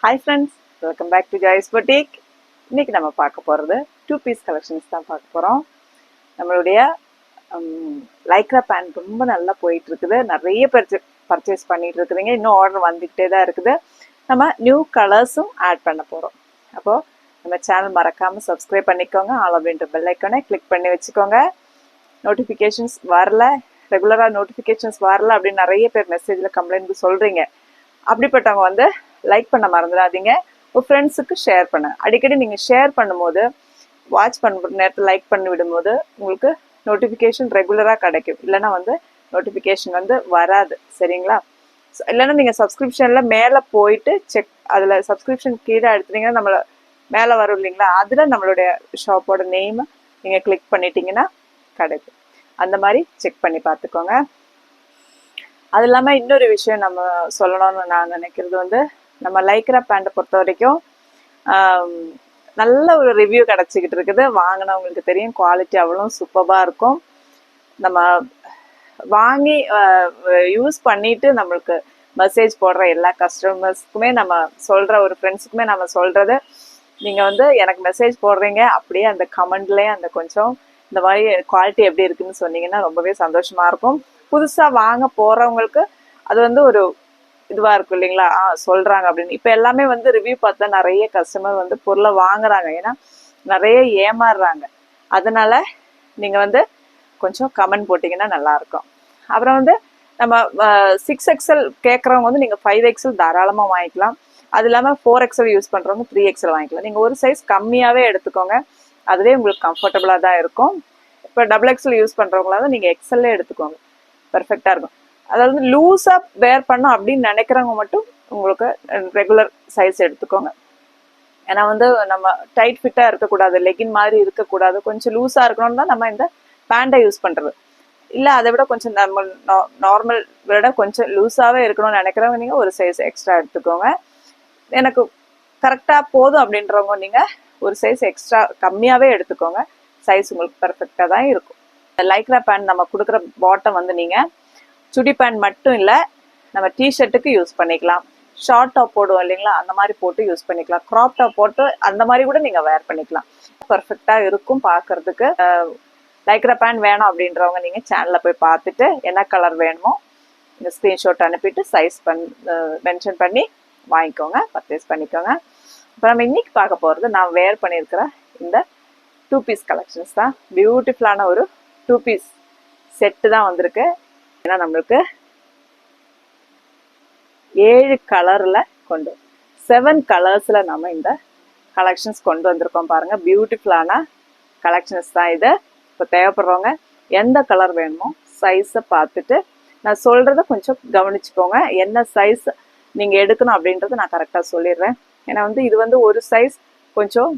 Hi friends, welcome back to Joy's Boutique. இன்னைக்கு நம்ம பார்க்க போகிறது 2-piece collections தான் பார்க்க போகிறோம். நம்மளுடைய லைக்ரா பேண்ட் ரொம்ப நல்லா போயிட்டு இருக்குது. நிறைய பர்ச்சேஸ் பண்ணிட்டு இருக்குதுங்க. இன்னும் ஆர்டர் வந்துக்கிட்டே தான் இருக்குது. நம்ம நியூ கலர்ஸும் ஆட் பண்ண போகிறோம். அப்போது நம்ம சேனல் மறக்காமல் சப்ஸ்கிரைப் பண்ணிக்கோங்க. ஆல் அப்படின்ற பெல் ஐக்கானை கிளிக் பண்ணி வச்சுக்கோங்க. நோட்டிஃபிகேஷன்ஸ் வரல, ரெகுலராக நோட்டிஃபிகேஷன்ஸ் வரல அப்படின்னு நிறைய பேர் மெசேஜில் கம்ப்ளைண்ட் சொல்கிறீங்க. அப்படிப்பட்டவங்க வந்து லைக் பண்ண மறந்துடாதீங்க. உங்கள் ஃப்ரெண்ட்ஸுக்கு ஷேர் பண்ணுங்க. அடிக்கடி நீங்கள் ஷேர் பண்ணும்போது, வாட்ச் பண்ணுற நேரத்தில் லைக் பண்ணி விடும்போது உங்களுக்கு நோட்டிஃபிகேஷன் ரெகுலராக கிடைக்கும். இல்லைனா வந்து நோட்டிஃபிகேஷன் வந்து வராது. சரிங்களா? இல்லைன்னா நீங்கள் சப்ஸ்கிரிப்ஷனில் மேலே போயிட்டு செக், அதில் சப்ஸ்கிரிப்ஷன் கீழே எடுத்துட்டீங்கன்னா நம்மளை மேலே வரும் இல்லைங்களா? அதில் நம்மளுடைய ஷாப்போட நேமை நீங்கள் கிளிக் பண்ணிட்டீங்கன்னா கிடைக்கும். அந்த மாதிரி செக் பண்ணி பார்த்துக்கோங்க. அது இல்லாமல் இன்னொரு விஷயம் நம்ம சொல்லணும்னு நான் நினைக்கிறது வந்து, நம்ம லைக்ரா பேண்ட்டை பொறுத்த வரைக்கும் நல்ல ஒரு ரிவ்யூ கிடச்சிக்கிட்டு இருக்குது. வாங்கினவங்களுக்கு தெரியும், குவாலிட்டி அவ்வளோ சூப்பராக இருக்கும். நம்ம வாங்கி யூஸ் பண்ணிட்டு நம்மளுக்கு மெசேஜ் போடுற எல்லா கஸ்டமர்ஸ்க்குமே நம்ம சொல்கிற, ஒரு ஃப்ரெண்ட்ஸுக்குமே நம்ம சொல்கிறது, நீங்கள் வந்து எனக்கு மெசேஜ் போடுறீங்க, அப்படியே அந்த கமெண்ட்லேயே அந்த கொஞ்சம் இந்த மாதிரி குவாலிட்டி எப்படி இருக்குன்னு சொன்னீங்கன்னா ரொம்பவே சந்தோஷமாக இருக்கும். புதுசாக வாங்க போகிறவங்களுக்கு அது வந்து ஒரு இதுவாக இருக்கும் இல்லைங்களா? சொல்கிறாங்க அப்படின்னு. இப்போ எல்லாமே வந்து ரிவ்யூ பார்த்தா நிறைய கஸ்டமர் வந்து பொருளை வாங்குறாங்க. ஏன்னா நிறைய ஏமாறுறாங்க. அதனால் நீங்கள் வந்து கொஞ்சம் கமெண்ட் போட்டிங்கன்னா நல்லாயிருக்கும். அப்புறம் வந்து நம்ம 6XL கேட்குறவங்க வந்து நீங்கள் 5XL தாராளமாக வாங்கிக்கலாம். அது இல்லாமல் 4XL யூஸ் பண்ணுறவங்க 3XL வாங்கிக்கலாம். நீங்கள் ஒரு சைஸ் கம்மியாகவே எடுத்துக்கோங்க, அதுவே உங்களுக்கு கம்ஃபர்டபுளாக தான் இருக்கும். இப்போ XXL யூஸ் பண்ணுறவங்களாவது நீங்கள் XL எடுத்துக்கோங்க, பெர்ஃபெக்டாக இருக்கும். அதாவது லூஸாக வேர் பண்ணோம் அப்படின்னு நினைக்கிறவங்க மட்டும் உங்களுக்கு ரெகுலர் சைஸ் எடுத்துக்கோங்க. ஏன்னா வந்து நம்ம டைட் ஃபிட்டாக இருக்கக்கூடாது, லெகின் மாதிரி இருக்கக்கூடாது, கொஞ்சம் லூஸாக இருக்கணும்னு தான் நம்ம இந்த பேண்டை யூஸ் பண்ணுறது. இல்லை அதை விட கொஞ்சம் நம்ம நார்மல் விட கொஞ்சம் லூஸாகவே இருக்கணும்னு நினைக்கிறவங்க நீங்கள் ஒரு சைஸ் எக்ஸ்ட்ரா எடுத்துக்கோங்க. எனக்கு கரெக்டாக போதும் அப்படின்றவங்க நீங்கள் ஒரு சைஸ் எக்ஸ்ட்ரா கம்மியாகவே எடுத்துக்கோங்க. சைஸ் உங்களுக்கு பர்ஃபெக்டாக தான் இருக்கும். லைக்ரா பேண்ட் நம்ம கொடுக்குற பாட்டம் வந்து நீங்கள் சுடி பேண்ட் மட்டும் இல்லை, நம்ம டிஷர்ட்டுக்கு யூஸ் பண்ணிக்கலாம். ஷார்ட் டாப் போடுவோம் இல்லைங்களா? அந்த மாதிரி போட்டு யூஸ் பண்ணிக்கலாம். க்ராப் டாப் போட்டு அந்த மாதிரி கூட நீங்கள் வேர் பண்ணிக்கலாம். பர்ஃபெக்டாக இருக்கும் பார்க்குறதுக்கு. லைக்ரா பேண்ட் வேணும் அப்படின்றவங்க நீங்கள் சேனலில் போய் பார்த்துட்டு என்ன கலர் வேணுமோ இந்த ஸ்க்ரீன்ஷாட் அனுப்பிட்டு சைஸ் மென்ஷன் பண்ணி வாங்கிக்கோங்க, பர்ச்சேஸ் பண்ணிக்கோங்க. இப்போ நம்ம இன்னைக்கு பார்க்க போகிறது, நான் வேர் பண்ணியிருக்கிற இந்த 2-piece கலெக்ஷன்ஸ் தான். பியூட்டிஃபுல்லான ஒரு 2-piece செட்டு தான் வந்திருக்கு. ஏன்னா நம்மளுக்கு 7 கலரில் 7 கலர்ஸில் நம்ம இந்த கலெக்ஷன்ஸ் கொண்டு வந்திருக்கோம். பாருங்கள், பியூட்டிஃபுல்லான கலெக்ஷன்ஸ் தான் இது. இப்போ தேவைப்படுறவங்க எந்த கலர் வேணுமோ சைஸை பார்த்துட்டு நான் சொல்கிறத கொஞ்சம் கவனிச்சுக்கோங்க. என்ன சைஸ் நீங்கள் எடுக்கணும் அப்படின்றத நான் கரெக்டாக சொல்லிடுறேன். ஏன்னா வந்து இது வந்து ஒரு சைஸ் கொஞ்சம்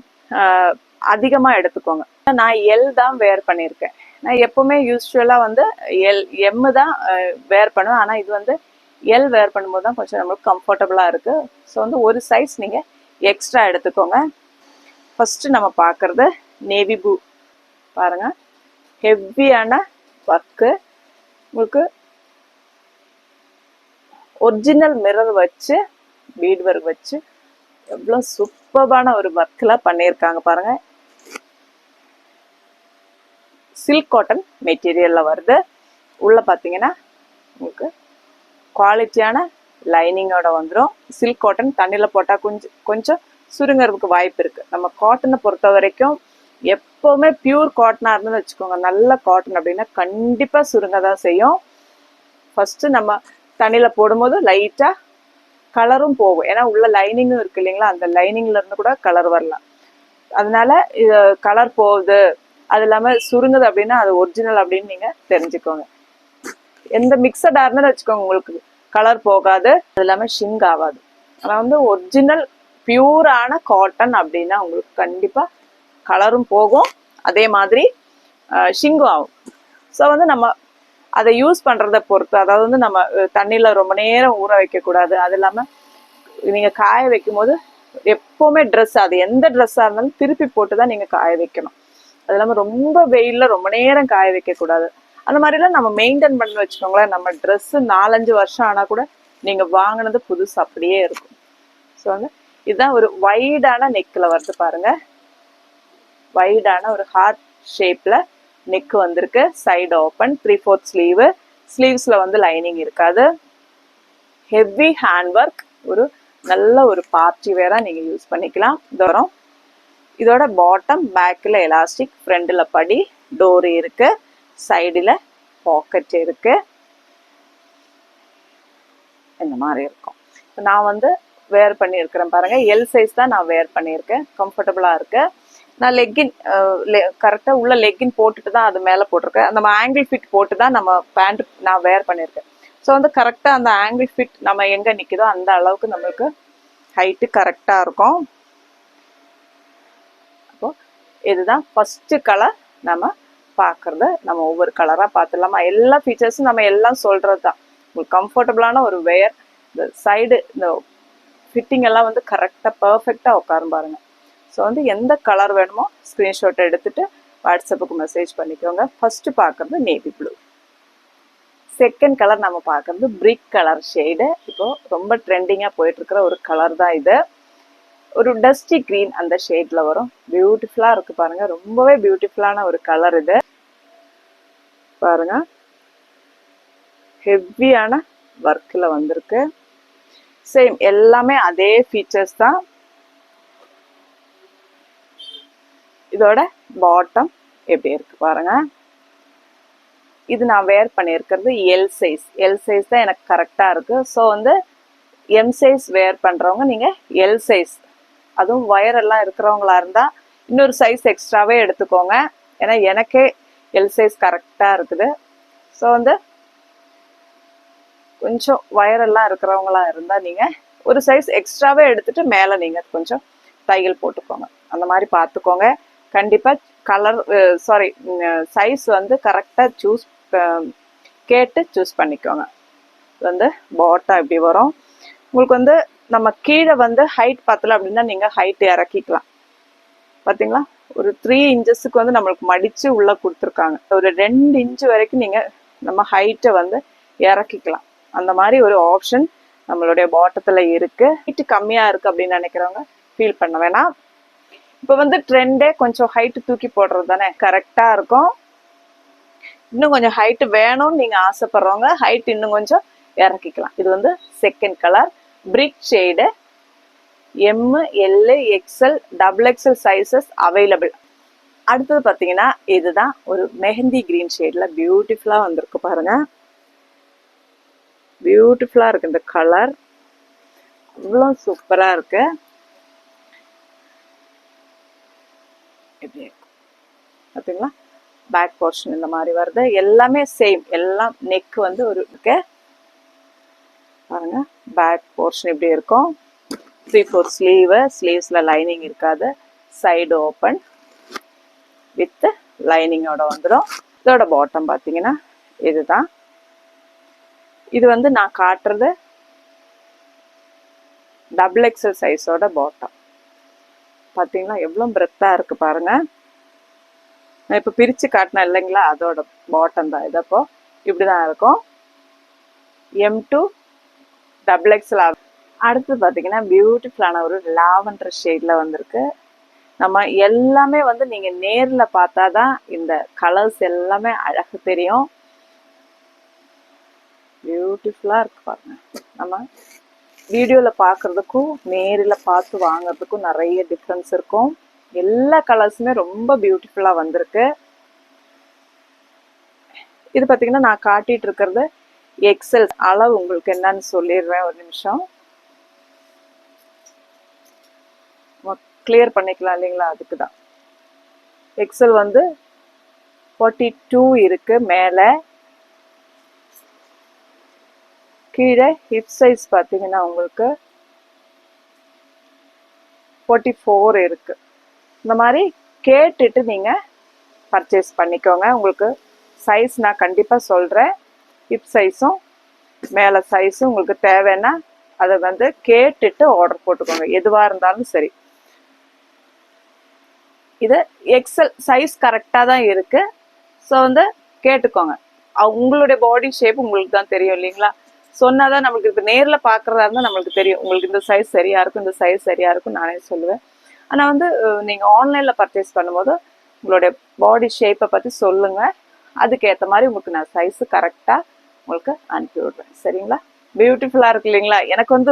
அதிகமாக எடுத்துக்கோங்க. நான் எல் தான் வேர் பண்ணியிருக்கேன். நான் எப்போவுமே யூஸ்வலாக வந்து எம்மு தான் வேர் பண்ணுவேன். ஆனால் இது வந்து எல் வேர் பண்ணும்போது தான் கொஞ்சம் நம்மளுக்கு கம்ஃபர்டபுளாக இருக்குது. ஸோ வந்து ஒரு சைஸ் நீங்கள் எக்ஸ்ட்ரா எடுத்துக்கோங்க. ஃபஸ்ட்டு நம்ம பார்க்குறது நேவி ப்ளூ. பாருங்கள், ஹெவியான ஒர்க்கு, உங்களுக்கு ஒரிஜினல் மிரர் வச்சு பீட் ஒர்க் வச்சு எவ்வளோ சூப்பரான ஒரு ஒர்க்கில் பண்ணியிருக்காங்க பாருங்கள். சில்க் காட்டன் மெட்டீரியலில் வருது. உள்ளே பார்த்தீங்கன்னா உங்களுக்கு குவாலிட்டியான லைனிங்கோட வந்துடும். சில்க் காட்டன் தண்ணியில் போட்டால் கொஞ்சம் சுருங்கிறதுக்கு வாய்ப்பு இருக்குது. நம்ம காட்டனை பொறுத்த வரைக்கும் எப்போவுமே பியூர் காட்டனாக இருந்துன்னு வச்சுக்கோங்க, நல்ல காட்டன் அப்படின்னா கண்டிப்பாக சுருங்க தான் செய்யும். ஃபஸ்ட்டு நம்ம தண்ணியில் போடும்போது லைட்டாக கலரும் போகும். ஏன்னா உள்ள லைனிங்கும் இருக்குது இல்லைங்களா? அந்த லைனிங்லேருந்து கூட கலர் வரலாம். அதனால கலர் போகுது, அது இல்லாமல் சுருங்குது அப்படின்னா அது ஒரிஜினல் அப்படின்னு நீங்கள் தெரிஞ்சுக்கோங்க. எந்த மிக்சடாக இருந்துன்னு வச்சுக்கோங்க, உங்களுக்கு கலர் போகாது, அது இல்லாமல் ஷிங்க் ஆகாது. ஆனால் வந்து ஒரிஜினல் பியூரான காட்டன் அப்படின்னா உங்களுக்கு கண்டிப்பாக கலரும் போகும், அதே மாதிரி ஷிங்கும் ஆகும். ஸோ வந்து நம்ம அதை யூஸ் பண்ணுறதை பொறுத்து, அதாவது வந்து நம்ம தண்ணியில் ரொம்ப நேரம் ஊற வைக்கக்கூடாது. அது இல்லாமல் நீங்கள் காய வைக்கும் போது எப்போவுமே ட்ரெஸ், அது எந்த ட்ரெஸ்ஸாக இருந்தாலும் திருப்பி போட்டு தான் நீங்கள் காய வைக்கணும். அது இல்லாமல் ரொம்ப வெயிலில் ரொம்ப நேரம் காய வைக்கக்கூடாது. அந்த மாதிரிலாம் நம்ம மெயின்டைன் பண்ணி வச்சுக்கோங்களேன். நம்ம ட்ரெஸ்ஸு 4-5 வருஷம் ஆனால் கூட நீங்கள் வாங்கினது புதுசு அப்படியே இருக்கும். ஸோ வந்து இதுதான் ஒரு வைடான நெக்கில் வருது பாருங்க. வைடான ஒரு ஹார்ட் ஷேப்ல நெக் வந்திருக்கு. Side open, 3/4 sleeve. ஸ்லீவ்ஸ்ல வந்து லைனிங் இருக்காது. ஹெவி ஹேண்ட் ஒர்க், ஒரு நல்ல ஒரு பார்ட்டி வேரா நீங்க யூஸ் பண்ணிக்கலாம். தூரம் இதோட பாட்டம் பேக்கில் எலாஸ்டிக், ஃப்ரண்டில் படி, டோர் இருக்கு, சைடில் பாக்கெட் இருக்கு. இந்த மாதிரி இருக்கும். நான் வந்து வேர் பண்ணியிருக்கிறேன் பாருங்க. எல் சைஸ் தான் நான் வேர் பண்ணியிருக்கேன். கம்ஃபர்டபுளாக இருக்கு. நான் லெக்கின் கரெக்டாக உள்ள லெக்கின் போட்டுட்டு தான் அது மேலே போட்டிருக்கேன். நம்ம ஆங்கிள் ஃபிட் போட்டு தான் நம்ம பேண்ட் நான் வேர் பண்ணியிருக்கேன். ஸோ வந்து கரெக்டாக அந்த ஆங்கிள் ஃபிட் நம்ம எங்கே நிற்குதோ அந்த அளவுக்கு நம்மளுக்கு ஹைட்டு கரெக்டாக இருக்கும். அப்போ இதுதான் ஃபர்ஸ்ட் கலர் நம்ம பார்க்கறது. நம்ம ஒவ்வொரு கலராக பார்த்துடலாமா? எல்லா ஃபீச்சர்ஸும் நம்ம எல்லாம் சொல்கிறது தான். உங்களுக்கு கம்ஃபர்டபுளான ஒரு வேர். இந்த சைடு இந்த ஃபிட்டிங் எல்லாம் வந்து கரெக்டாக பர்ஃபெக்டாக உட்காரும் பாருங்க. ஸோ வந்து எந்த கலர் வேணுமோ ஸ்க்ரீன்ஷாட் எடுத்துட்டு வாட்ஸ்அப்புக்கு மெசேஜ் பண்ணிக்கோங்க. ஃபர்ஸ்ட் பார்க்கறது நேவி ப்ளூ. செகண்ட் கலர் நம்ம பார்க்கறது பிரிக் கலர் ஷேடு. இப்போ ரொம்ப ட்ரெண்டிங்காக போயிட்டு இருக்கிற ஒரு கலர் தான் இது. ஒரு டஸ்டி கிரீன் அந்த ஷேட்ல வரும். பியூட்டிஃபுல்லா இருக்கு பாருங்க. ரொம்பவே பியூட்டிஃபுல்லான ஒரு கலர் இது பாருங்க. ஹெவியான ஒர்க்ல வந்திருக்கு. சேம் எல்லாமே அதே ஃபீச்சர்ஸ் தான். இதோட பாட்டம் எப்படி இருக்கு பாருங்க. இது நான் வேர் பண்ணியிருக்கிறது எல் சைஸ். எல் சைஸ் தான் எனக்கு கரெக்டா இருக்கு. ஸோ வந்து எம் சைஸ் வேர் பண்றவங்க நீங்க எல் சைஸ், அதுவும் வயர் எல்லாம் இருக்கிறவங்களா இருந்தா இன்னொரு சைஸ் எக்ஸ்ட்ராவே எடுத்துக்கோங்க. ஏன்னா எனக்கே எல் சைஸ் கரெக்டா இருக்குது. ஸோ வந்து கொஞ்சம் வயர் எல்லாம் இருக்கிறவங்களா இருந்தா நீங்க ஒரு சைஸ் எக்ஸ்ட்ராவே எடுத்துட்டு மேல நீங்க கொஞ்சம் தையல் போட்டுக்கோங்க. அந்த மாதிரி பார்த்துக்கோங்க. கண்டிப்பா கலர் சைஸ் வந்து கரெக்டா கேட்டு சூஸ் பண்ணிக்கோங்க. இது வந்து பாட்டம் இப்படி வரும். உங்களுக்கு வந்து நம்ம கீழே வந்து ஹைட் பத்தல அப்படின்னா நீங்க ஹைட் இறக்கிக்கலாம். பாத்தீங்களா? ஒரு 3 இன்ச்சஸ்க்கு வந்து நம்மளுக்கு மடிச்சு உள்ள கொடுத்துருக்காங்க. ஒரு 2 இன்ச் வரைக்கும் நீங்க நம்ம ஹைட்டை வந்து இறக்கிக்கலாம். அந்த மாதிரி ஒரு ஆப்ஷன் நம்மளுடைய பாட்டத்துல இருக்கு. ஹைட் கம்மியா இருக்கு அப்படின்னு நினைக்கிறவங்க ஃபீல் பண்ண வேணாம். இப்போ வந்து ட்ரெண்டே கொஞ்சம் ஹைட் தூக்கி போடுறது தானே கரெக்டா இருக்கும். இன்னும் கொஞ்சம் ஹைட் வேணும்னு நீங்க ஆசைப்படுறவங்க ஹைட் இன்னும் கொஞ்சம் இறக்கிக்கலாம். இது வந்து second colour brick shade. M, L, XL, XXL sizes available. அடுத்தது பார்த்தீங்கன்னா இதுதான் ஒரு மெஹந்தி கிரீன் ஷேட்ல பியூட்டிஃபுல்லா வந்திருக்கு பாருங்க. பியூட்டிஃபுல்லா இருக்கு இந்த கலர். அவ்வளோ சூப்பரா இருக்கு. எப்படி இருக்கு பார்த்தீங்களா? பேக் போர்ஷன் இந்த மாதிரி வருது. எல்லாமே சேம். எல்லாம் நெக் வந்து ஒரு இருக்கு பாருங்க. பேக் போர்ஷன் இப்படி இருக்கும். 3/4 ஸ்லீவ். ஸ்லீவ்ஸ்ல லைனிங் இருக்காது. சைடு ஓப்பன் வித் லைனிங்கோட வந்துடும். இதோட பாட்டம் பார்த்தீங்கன்னா இதுதான். இது வந்து நான் காட்டுறது XXL சைஸோட பாட்டம். பார்த்தீங்களா எவ்வளோ பிரெத்தா இருக்கு பாருங்க. நான் இப்போ பிரித்து காட்டினேன் இல்லைங்களா, அதோட பாட்டம் தான் இது. அப்போ இப்படிதான் இருக்கும். M2 XXL. அடுத்து பார்த்தீங்கன்னா பியூட்டிஃபுல்லான ஒரு லாவெண்டர் ஷேட்ல வந்திருக்கு. நம்ம எல்லாமே வந்து நீங்க நேர்ல பார்த்தாதான் இந்த கலர்ஸ் எல்லாமே அழகு தெரியும். பியூட்டிஃபுல்லா இருக்கு பாருங்க. நம்ம வீடியோல பார்க்கறதுக்கும் நேரில் பார்த்து வாங்குறதுக்கும் நிறைய டிஃப்ரென்ஸ் இருக்கும். எல்லா கலர்ஸுமே ரொம்ப பியூட்டிஃபுல்லா வந்திருக்கு. இது பார்த்தீங்கன்னா நான் காட்டிட்டு இருக்கிறது எக்ஸல் அளவு. உங்களுக்கு என்னன்னு சொல்லிடுறேன், ஒரு நிமிஷம் கிளியர் பண்ணிக்கலாம் இல்லைங்களா, அதுக்கு தான். எக்ஸல் வந்து 42 இருக்கு மேலே. கீழே ஹிப் சைஸ் பார்த்தீங்கன்னா உங்களுக்கு 44 இருக்கு. இந்த மாதிரி கேட்டுட்டு நீங்க பர்ச்சேஸ் பண்ணிக்கோங்க. உங்களுக்கு சைஸ் நான் கண்டிப்பா சொல்றேன். ஹிப் சைஸும் மேலே சைஸும் உங்களுக்கு தேவைன்னா அதை வந்து கேட்டுட்டு ஆர்டர் போட்டுக்கோங்க. எதுவாக இருந்தாலும் சரி. இது எக்ஸல் சைஸ் கரெக்டாக தான் இருக்கு. ஸோ வந்து கேட்டுக்கோங்க. உங்களுடைய பாடி ஷேப் உங்களுக்கு தான் தெரியும் இல்லைங்களா. சொன்னாதான் நம்மளுக்கு இப்போ நேரில் பார்க்குறதா இருந்தால் நம்மளுக்கு தெரியும், உங்களுக்கு இந்த சைஸ் சரியா இருக்கும், இந்த சைஸ் சரியா இருக்கும் நானே சொல்லுவேன். ஆனால் வந்து நீங்கள் ஆன்லைனில் பர்ச்சேஸ் பண்ணும்போது உங்களுடைய பாடி ஷேப்பை பற்றி சொல்லுங்கள், அதுக்கேற்ற மாதிரி உங்களுக்கு நான் சைஸு கரெக்டாக உங்களுக்கு அனுப்பி விடுறேன். சரிங்களா? பியூட்டிஃபுல்லாக இருக்கு இல்லைங்களா? எனக்கு வந்து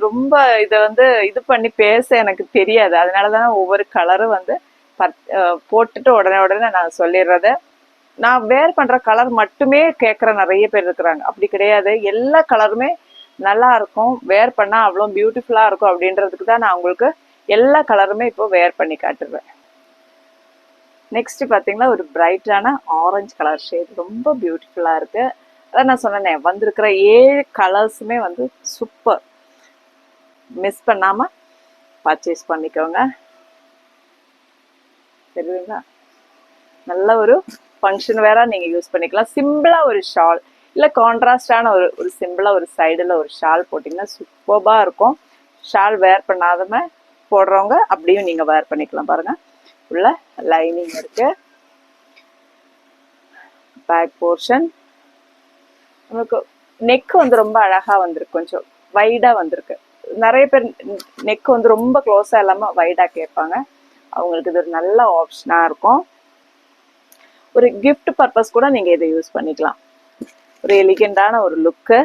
ரொம்ப இதை வந்து இது பண்ணி பேச எனக்கு தெரியாது, அதனால தான் ஒவ்வொரு கலரும் வந்து போட்டுட்டு உடனே நான் சொல்லிடுறத. நான் வேர் பண்ற கலர் மட்டுமே கேட்குற நிறைய பேர் இருக்கிறாங்க, அப்படி கிடையாது, எல்லா கலருமே நல்லா இருக்கும், வேர் பண்ணா அவ்வளோ பியூட்டிஃபுல்லா இருக்கும் அப்படின்றதுக்கு தான் நான் உங்களுக்கு எல்லா கலருமே இப்போ வேர் பண்ணி காட்டுறேன். நெக்ஸ்ட் பாத்தீங்கன்னா ஒரு பிரைட்டான ஆரஞ்சு கலர் ஷேட், ரொம்ப பியூட்டிஃபுல்லா இருக்கு. அதான் நான் சொன்னேன், வந்திருக்கிற 7 கலர்ஸுமே வந்து சூப்பர், மிஸ் பண்ணாம பர்ச்சேஸ் பண்ணிக்கோங்க. தெரியுதுங்களா? நல்ல ஒரு ஃபங்க்ஷன் வேற நீங்க யூஸ் பண்ணிக்கலாம். சிம்பிளா ஒரு ஷால் இல்ல கான்ட்ராஸ்டான ஒரு சிம்பிளா ஒரு சைடுல ஒரு ஷால் போட்டிங்கன்னா சூப்பர்பா இருக்கும். ஷால் வேர் பண்ணாதம போடுறவங்க அப்படியும் நீங்க வேர் பண்ணிக்கலாம். பாருங்க, உள்ள லைனிங் இருக்கு, பேக் போர்ஷன். நமக்கு நெக் வந்து ரொம்ப அழகா வந்திருக்கு, கொஞ்சம் வைடா வந்திருக்கு. நிறைய பேர் நெக் வந்து ரொம்ப க்ளோஸா இல்லாம வைடா கேட்பாங்க, அவங்களுக்கு இது ஒரு நல்ல ஆப்ஷனா இருக்கும். ஒரு கிஃப்ட் பர்பஸ் கூட நீங்க இதை யூஸ் பண்ணிக்கலாம். ஒரு எலிகெண்டான ஒரு லுக்கு.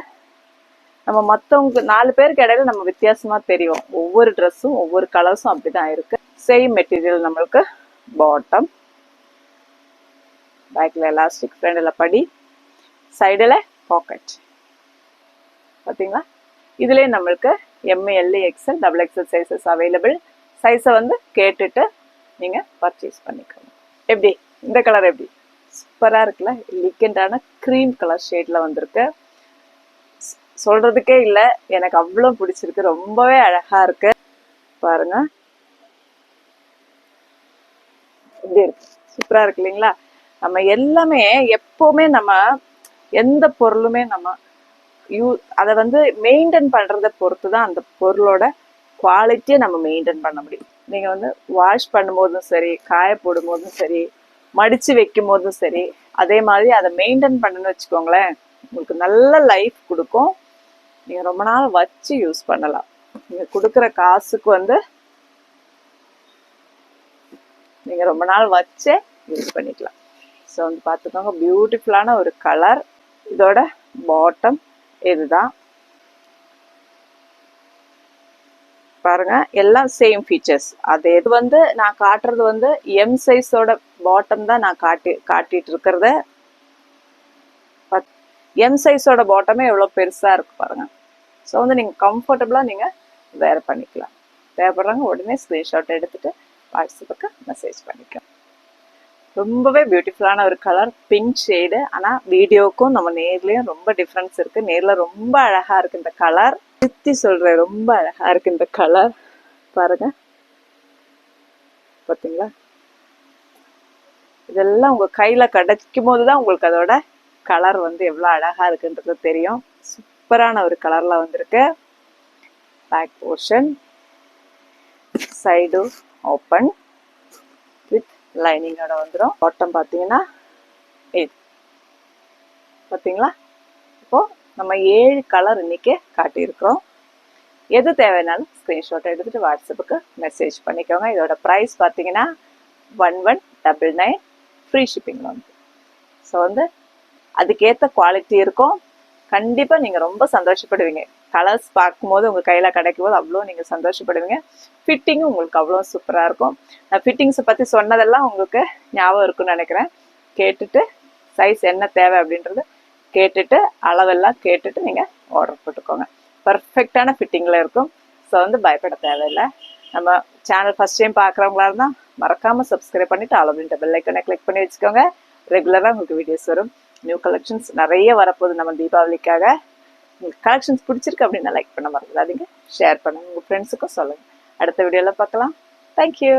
நம்ம மற்றவங்க 4 பேருக்கு இடையில நம்ம வித்தியாசமா தெரியும். ஒவ்வொரு ட்ரெஸ்ஸும் ஒவ்வொரு கலர்ஸும் அப்படிதான் இருக்கு. சேம் மெட்டீரியல் நம்மளுக்கு பாட்டம், பேக்ல எலாஸ்டிக், ஃப்ரண்ட்ல படி, சைடுல பாக்கெட். பாத்தீங்களா? இதுலயே நம்மளுக்கு ML, XL, XXL sizes available. சைஸை வந்து கேட்டுட்டு நீங்க பர்ச்சேஸ் பண்ணிக்கணும். எப்படி இந்த கலர் எப்படி சூப்பரா இருக்குல்ல? எலிகெண்டான கிரீம் கலர் ஷேட்ல வந்திருக்கு. சொல்றதுக்கே இல்லை, எனக்கு அவ்வளோ பிடிச்சிருக்கு, ரொம்பவே அழகா இருக்கு. பாருங்க எப்படி இருக்கு, சூப்பரா இருக்கு இல்லைங்களா? நம்ம எல்லாமே எப்பவுமே நம்ம எந்த பொருளுமே நம்ம அதை வந்து மெயின்டைன் பண்றத பொறுத்து தான் அந்த பொருளோட குவாலிட்டியை நம்ம மெயின்டைன் பண்ண முடியும். நீங்க வந்து வாஷ் பண்ணும்போதும் சரி, காய போடும் போதும் சரி, மடிச்சு வைக்கும் போதும் சரி, அதே மாதிரி அதை மெயின்டைன் பண்ணணும்னு வச்சுக்கோங்களேன், உங்களுக்கு நல்ல லைஃப் கொடுக்கும். நீங்க ரொம்ப நாள் வச்சு யூஸ் பண்ணலாம். நீங்க கொடுக்குற காசுக்கு வந்து நீங்க ரொம்ப நாள் வச்சே யூஸ் பண்ணிக்கலாம். ஸோ வந்து பார்த்துக்கோங்க, பியூட்டிஃபுல்லான ஒரு கலர். இதோட பாட்டம் இதுதான். பாருங்க, எல்லாம் சேம் ஃபீச்சர்ஸ். அது இது வந்து நான் காட்டுறது வந்து M சைஸோட பாட்டம் தான் நான் காட்டிட்டு இருக்கிறத. M சைஸோட பாட்டமே எவ்வளோ பெருசா இருக்கு பாருங்க. ஸோ வந்து நீங்க கம்ஃபர்டபுளா நீங்க வேர் பண்ணிக்கலாம். தேவைப்படுறாங்க உடனே ஸ்கிரீன்ஷாட் எடுத்துட்டு வாட்ஸ்அப்புக்கு மெசேஜ் பண்ணிக்கலாம். ரொம்பவே பியூட்டிஃபுல்லான ஒரு கலர், பிங்க் ஷேடு. ஆனா வீடியோக்கும் நம்ம நேர்லயும் ரொம்ப டிஃப்ரென்ஸ் இருக்கு. நேர்ல ரொம்ப அழகா இருக்கு இந்த கலர், சுத்தி சொல்றேன், ரொம்ப அழகா இருக்கு இந்த கலர். பாருங்க, பாத்தீங்களா? இதெல்லாம் உங்க கையில கிடைக்கும் போதுதான் உங்களுக்கு அதோட கலர் வந்து எவ்வளவு அழகா இருக்குன்றது தெரியும். சூப்பரான ஒரு கலர்ல வந்திருக்கு. Back portion, side open with லைனிங்கோட வந்துடும். பாட்டம் பார்த்தீங்கன்னா இது பார்த்தீங்களா? இப்போ நம்ம 7 கலர் இன்னைக்கு காட்டியிருக்கிறோம். எது தேவைனாலும் ஸ்க்ரீன்ஷாட் எடுத்துட்டு வாட்ஸ்அப்புக்கு மெசேஜ் பண்ணிக்கோங்க. இதோட ப்ரைஸ் பார்த்தீங்கன்னா 1199, ஃப்ரீ ஷிப்பிங் வந்து. ஸோ வந்து அதுக்கேற்ற குவாலிட்டி இருக்கும். கண்டிப்பாக நீங்கள் ரொம்ப சந்தோஷப்படுவீங்க. கலர்ஸ் பார்க்கும்போது உங்கள் கையில் கிடைக்கும் போது அவ்வளோ நீங்கள் சந்தோஷப்படுவீங்க. ஃபிட்டிங்கும் உங்களுக்கு அவ்வளோ சூப்பராக இருக்கும். நான் ஃபிட்டிங்ஸை பற்றி சொன்னதெல்லாம் உங்களுக்கு ஞாபகம் இருக்குன்னு நினைக்கிறேன். கேட்டுட்டு சைஸ் என்ன தேவை அப்படின்றது கேட்டுட்டு அளவெல்லாம் கேட்டுட்டு நீங்கள் ஆர்டர் போட்டுக்கோங்க. பர்ஃபெக்டான ஃபிட்டிங்கில் இருக்கும். ஸோ வந்து பயப்பட தேவையில்லை. நம்ம சேனல் ஃபஸ்ட் டைம் பார்க்குறவங்களா இருந்தால் மறக்காமல் சப்ஸ்கிரைப் பண்ணிவிட்டு அளவுன்ற பெல் ஐக்கனை கிளிக் பண்ணி வச்சுக்கோங்க. ரெகுலராக உங்களுக்கு வீடியோஸ் வரும். நியூ கலெக்ஷன்ஸ் நிறைய வரப்போகுது நம்ம தீபாவளிக்காக. உங்களுக்கு கலெக்ஷன்ஸ் பிடிச்சிருக்கு அப்படின்னா லைக் பண்ண மறந்துடாதீங்க, ஷேர் பண்ணுங்க, உங்கள் ஃப்ரெண்ட்ஸுக்கும் சொல்லுங்கள். அடுத்த வீடியோவில் பார்க்கலாம். தேங்க்யூ.